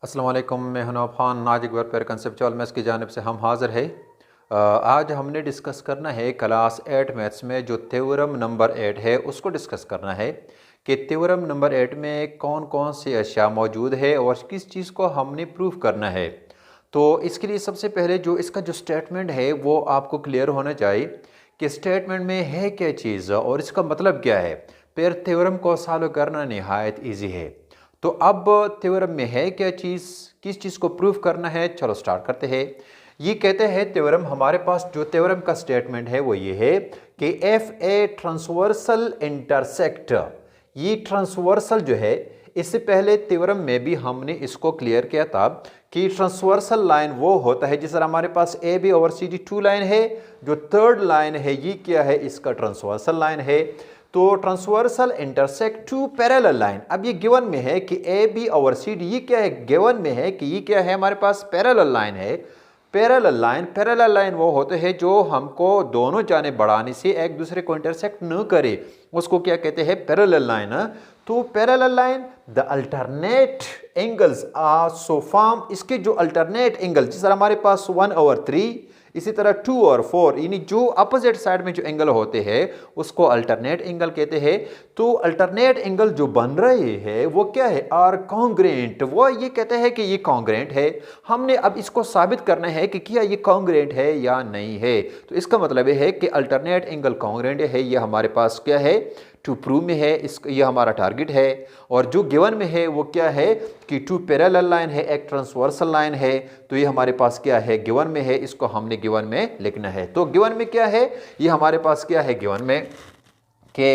अस्सलाम वालेकुम, मैं हनूफ खान नाजिक वेलफेयर कंसेप्चुअल मैथ्स की जानिब से हम हाज़िर है। आज हमने डिस्कस करना है क्लास 8 मैथ्स में जो थ्योरम नंबर 8 है उसको डिस्कस करना है कि थ्योरम नंबर 8 में कौन कौन सी अशिया मौजूद है और किस चीज़ को हमने प्रूफ करना है। तो इसके लिए सबसे पहले जो इसका जो स्टेटमेंट है वो आपको क्लियर होना चाहिए कि स्टेटमेंट में है क्या चीज़ और इसका मतलब क्या है। फिर थ्योरम को सॉल्व करना नहायत ईजी है। तो अब थ्योरम में है क्या चीज़, किस चीज़ को प्रूफ करना है, चलो स्टार्ट करते हैं। ये कहते हैं थ्योरम, हमारे पास जो थ्योरम का स्टेटमेंट है वो ये है कि एफ ए ट्रांसवर्सल इंटरसेक्ट, ये ट्रांसवर्सल जो है, इससे पहले थ्योरम में भी हमने इसको क्लियर किया था कि ट्रांसवर्सल लाइन वो होता है जिस तरह हमारे पास A B over C D two line है, जो थर्ड लाइन है ये क्या है, इसका ट्रांसवर्सल लाइन है। तो transversal intersect two parallel line, अब ये गिवन में है कि A B over C D, ये क्या है, गिवन में है कि ये क्या है, हमारे पास पैरेलल लाइन है। पैरेलल लाइन वो होते हैं जो हमको दोनों जानिब बढ़ाने से एक दूसरे को इंटरसेक्ट न करे, उसको क्या कहते हैं, पैरेलल लाइन। तो parallel line the alternate angles are so form, इसके जो अल्टरनेट एंगल, जिस तरह हमारे पास 1/3, इसी तरह 2 और 4, यानी जो अपोजिट साइड में जो एंगल होते हैं उसको अल्टरनेट एंगल कहते हैं। तो अल्टरनेट एंगल जो बन रहे हैं वो क्या है, आर कॉन्ग्रेंट, वो ये कहते हैं कि ये कॉन्ग्रेंट है। हमने अब इसको साबित करना है कि क्या ये कॉन्ग्रेंट है या नहीं है। तो इसका मतलब ये है कि अल्टरनेट एंगल कॉन्ग्रेंट है, ये हमारे पास क्या है, टू प्रूव में है, इस ये हमारा टारगेट है। और जो गिवन में है वो क्या है कि टू पैरेलल लाइन है, एक ट्रांसवर्सल लाइन है। तो ये हमारे पास क्या है, गिवन में है, इसको हमने गिवन में लिखना है। तो गिवन में क्या है, ये हमारे पास क्या है गिवन में कि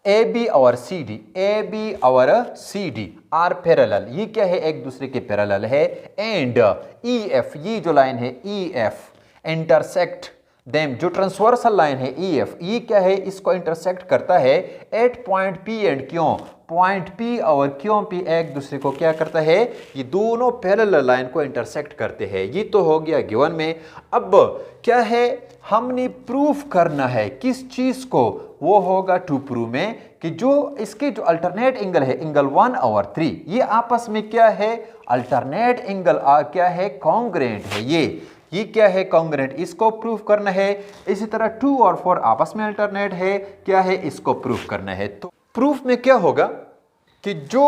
ए बी और सी डी, ए बी और सी डी आर पैरेलल, ये क्या है, एक दूसरे के पैरेलल है। एंड ई एफ, ये जो लाइन है ई एफ इंटरसेक्ट देम, जो ट्रांसवर्सल लाइन है ई एफ, ये क्या है, इसको इंटरसेक्ट करता है एट पॉइंट पी एंड क्यों, पॉइंट पी और क्यों पी एक दूसरे को क्या करता है, ये दोनों पैरेलल लाइन को इंटरसेक्ट करते हैं। ये तो हो गया गिवन में। अब क्या है, हमने प्रूफ करना है किस चीज को, वो होगा टू प्रूव में कि जो इसके जो अल्टरनेट एंगल है, एंगल 1/3, ये आपस में क्या है, अल्टरनेट एंगल क्या है, कॉन्ग्रेंट है। ये क्या है, कॉन्ग्रेंट, इसको प्रूफ करना है। इसी तरह 2 और 4 आपस में अल्टरनेट है, क्या है, इसको प्रूफ करना है। तो प्रूफ में क्या होगा कि जो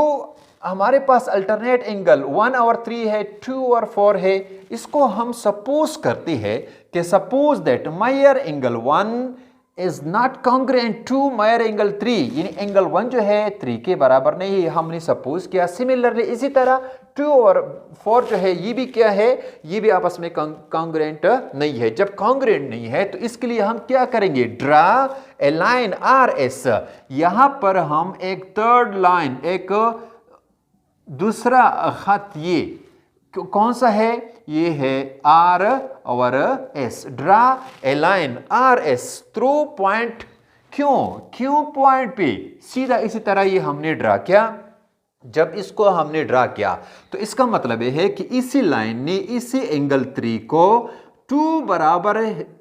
हमारे पास अल्टरनेट एंगल 1/3 है, 2 और 4 है, इसको हम सपोज करते हैं कि suppose that measure angle 1 is not congruent to measure angle 3, यानी एंगल 1 जो है 3 के बराबर नहीं है, हमने सपोज किया। सिमिलरली इसी तरह 2 और 4 जो है ये भी क्या है, ये भी आपस में कॉन्ग्रेंट नहीं है। जब कॉन्ग्रेंट नहीं है तो इसके लिए हम क्या करेंगे, draw a line R S, यहां पर हम एक थर्ड लाइन, एक दूसरा खत, ये कौन सा है, ये है आर और S. Draw a line R S through point क्यों पॉइंट पे, सीधा इसी तरह ये हमने ड्रा किया। जब इसको हमने ड्रा किया तो इसका मतलब यह है कि इसी लाइन ने इसी एंगल 3 को 2 बराबर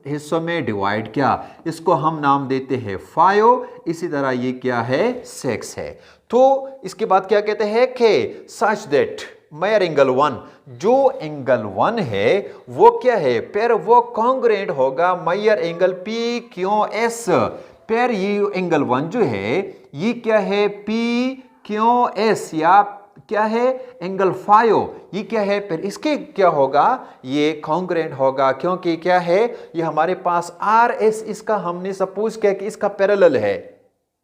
हिस्सों में डिवाइड किया, इसको हम नाम देते हैं 5, इसी तरह ये क्या है, 6 है। तो इसके बाद क्या कहते हैं कि सच दैट मायर एंगल 1, जो एंगल 1 है वो क्या है, फिर वो कॉन्ग्रेंट होगा मायर एंगल पी क्यों एस, फिर ये एंगल 1 जो है ये क्या है, पी क्यों एस, या क्या है, एंगल 5, ये क्या है, फिर इसके क्या होगा, ये कॉन्ग्रेंट होगा, क्योंकि क्या है, ये हमारे पास आर एस, इसका हमने सपोज किया कि इसका पैरेलल है।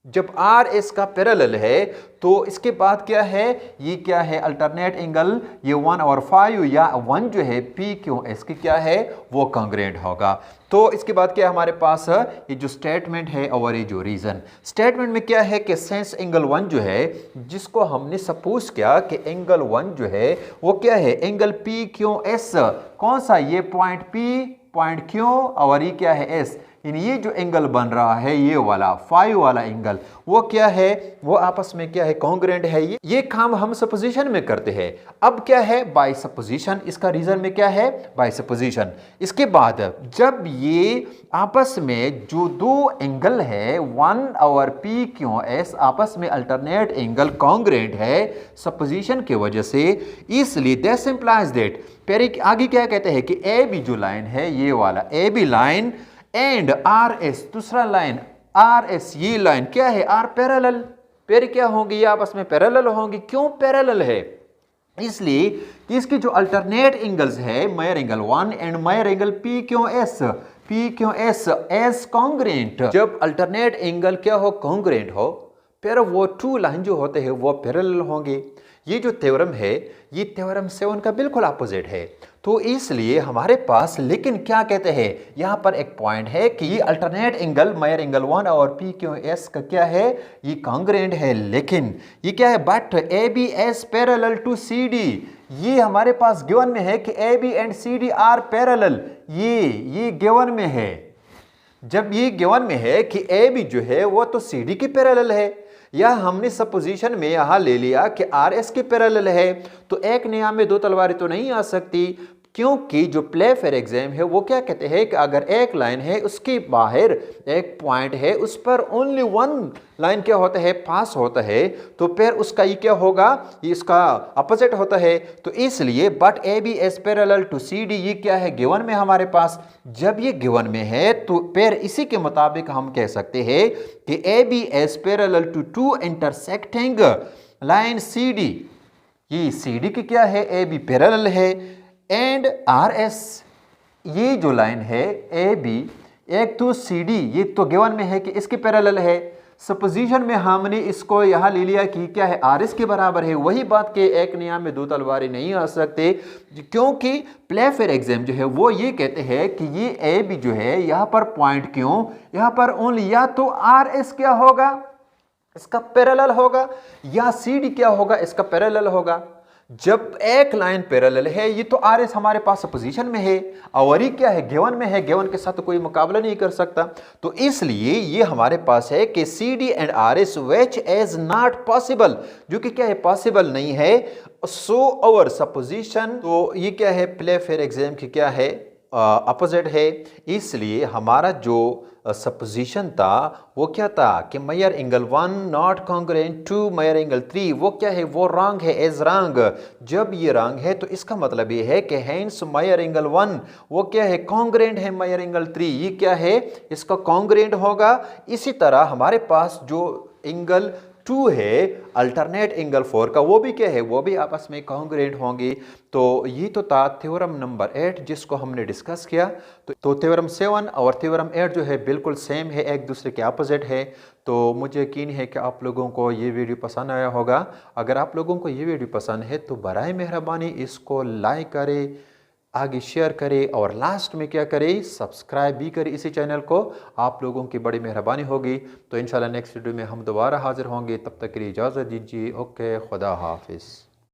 जब आर एस का पैरेलल है तो इसके बाद क्या है, ये क्या है, अल्टरनेट एंगल, ये 1/5 या 1 जो है पी क्यों एस की क्या है, वो कॉन्ग्रेंट होगा। तो इसके बाद क्या है हमारे पास, ये जो स्टेटमेंट है और ये जो रीजन, स्टेटमेंट में क्या है कि सेंस एंगल 1 जो है, जिसको हमने सपोज किया कि एंगल 1 जो है वो क्या है, एंगल पी क्यों एस, कौन सा, ये पॉइंट पी, पॉइंट क्यों और ये क्या है एस, यानी ये जो एंगल बन रहा है ये वाला फाई वाला एंगल, वो क्या है, वो आपस में क्या है, कॉन्ग्रुएंट है। ये काम हम सपोजिशन में करते हैं। अब क्या है, बाय सपोजिशन, इसका रीजन में क्या है, बाय सपोजिशन। इसके बाद जब ये आपस में जो दो एंगल है 1 और पी क्यू एस आपस में अल्टरनेट एंगल कॉन्ग्रुएंट है सपोजिशन की वजह से, इसलिए दैट इंप्लाइज दैट, फिर आगे क्या कहते हैं कि ए बी जो लाइन है ये वाला A B line and R S दूसरा लाइन आर एस, ये लाइन क्या है, आर पैरेलल। फिर क्या होंगी, ये आपस में पैरेलल होंगी। क्यों पैरेलल है, इसलिए कि इसकी जो अल्टरनेट एंगल्स है measure angle 1 and measure angle P Q S S congruent. जब अल्टरनेट एंगल क्या हो, कॉन्ग्रुएंट हो, फिर वो टू लाइन जो होते हैं वो पैरेलल होंगे। ये जो थ्योरम है ये थ्योरम 7 का बिल्कुल अपोजिट है। तो इसलिए हमारे पास, लेकिन क्या कहते हैं, यहां पर एक पॉइंट है कि ये अल्टरनेट एंगल मेजर एंगल 1 और पी क्यू एस का क्या है, ये कॉन्ग्रुएंट है। लेकिन ये क्या है, but A B is parallel to C D, ये हमारे पास गिवन में है कि A B and C D are parallel, ये गिवन में है। जब ये गिवन में है कि ए बी जो है वो तो सी डी की पैरेलल है, या हमने सपोजिशन में यहां ले लिया कि आर एस के पैरेलल है, तो एक नियाम में दो तलवारें तो नहीं आ सकती, क्योंकि जो प्ले फेयर एग्जाम है वो क्या कहते हैं कि अगर एक लाइन है उसके बाहर एक पॉइंट है, उस पर ओनली वन लाइन क्या होता है, पास होता है, तो फिर उसका ये क्या होगा, ये इसका अपोजिट होता है। तो इसलिए but A B is parallel to C D, ये क्या है, गिवन में हमारे पास। जब ये गिवन में है तो फिर इसी के मुताबिक हम कह सकते हैं कि A B is parallel to two intersecting line C D, ये सी डी की क्या है, ए बी पैरेलल है, एंड आर एस, ये जो लाइन है ए बी एक तो सी डी, ये तो गिवन में है कि इसके पैरेलल है। सपोजिशन में हमने इसको यहां ले लिया कि क्या है, आर एस के बराबर है। वही बात के एक नियम में दो तलवारें नहीं आ सकते, क्योंकि प्ले फेयर एग्जाम जो है वो ये कहते हैं कि ये ए बी जो है यहां पर पॉइंट क्यों, यहां पर ओनली या तो आर एस क्या होगा, इसका पैरेलल होगा, या सी डी क्या होगा, इसका पैरेलल होगा। जब एक लाइन पैरेलल है, ये तो आर एस हमारे पास पोजीशन में है, और ये क्या है, गिवन में है, गिवन के साथ तो कोई मुकाबला नहीं कर सकता। तो इसलिए ये हमारे पास है कि C D and R S which is not possible, जो कि क्या है, पॉसिबल नहीं है। सो अवर सपोजिशन, तो ये क्या है, प्ले फेयर एग्जाम की क्या है, अपोजिट है। इसलिए हमारा जो सपोजिशन था वो क्या था कि measure angle 1 not congruent to measure angle 3, वो क्या है, वो रॉन्ग है, एज रॉन्ग। जब ये रॉन्ग है तो इसका मतलब ये है कि हेंस मेजर एंगल 1 वो क्या है, कॉन्ग्रुएंट है मेजर एंगल 3, ये क्या है, इसका कॉन्ग्रुएंट होगा। इसी तरह हमारे पास जो एंगल 2 है अल्टरनेट एंगल 4 का, वो भी क्या है, वो भी आपस में कॉन्ग्रुएंट होंगे। तो ये तो था थ्योरम नंबर 8 जिसको हमने डिस्कस किया। तो थ्योरम 7 और थ्योरम 8 जो है बिल्कुल सेम है, एक दूसरे के अपोजिट है। तो मुझे यकीन है कि आप लोगों को ये वीडियो पसंद आया होगा। अगर आप लोगों को ये वीडियो पसंद है तो बराए मेहरबानी इसको लाइक करें, आगे शेयर करें, और लास्ट में क्या करें, सब्सक्राइब भी करें इसी चैनल को। आप लोगों की बड़ी मेहरबानी होगी। तो इंशाल्लाह नेक्स्ट वीडियो में हम दोबारा हाजिर होंगे, तब तक के लिए इजाज़त दीजिए। ओके, खुदा हाफिज़।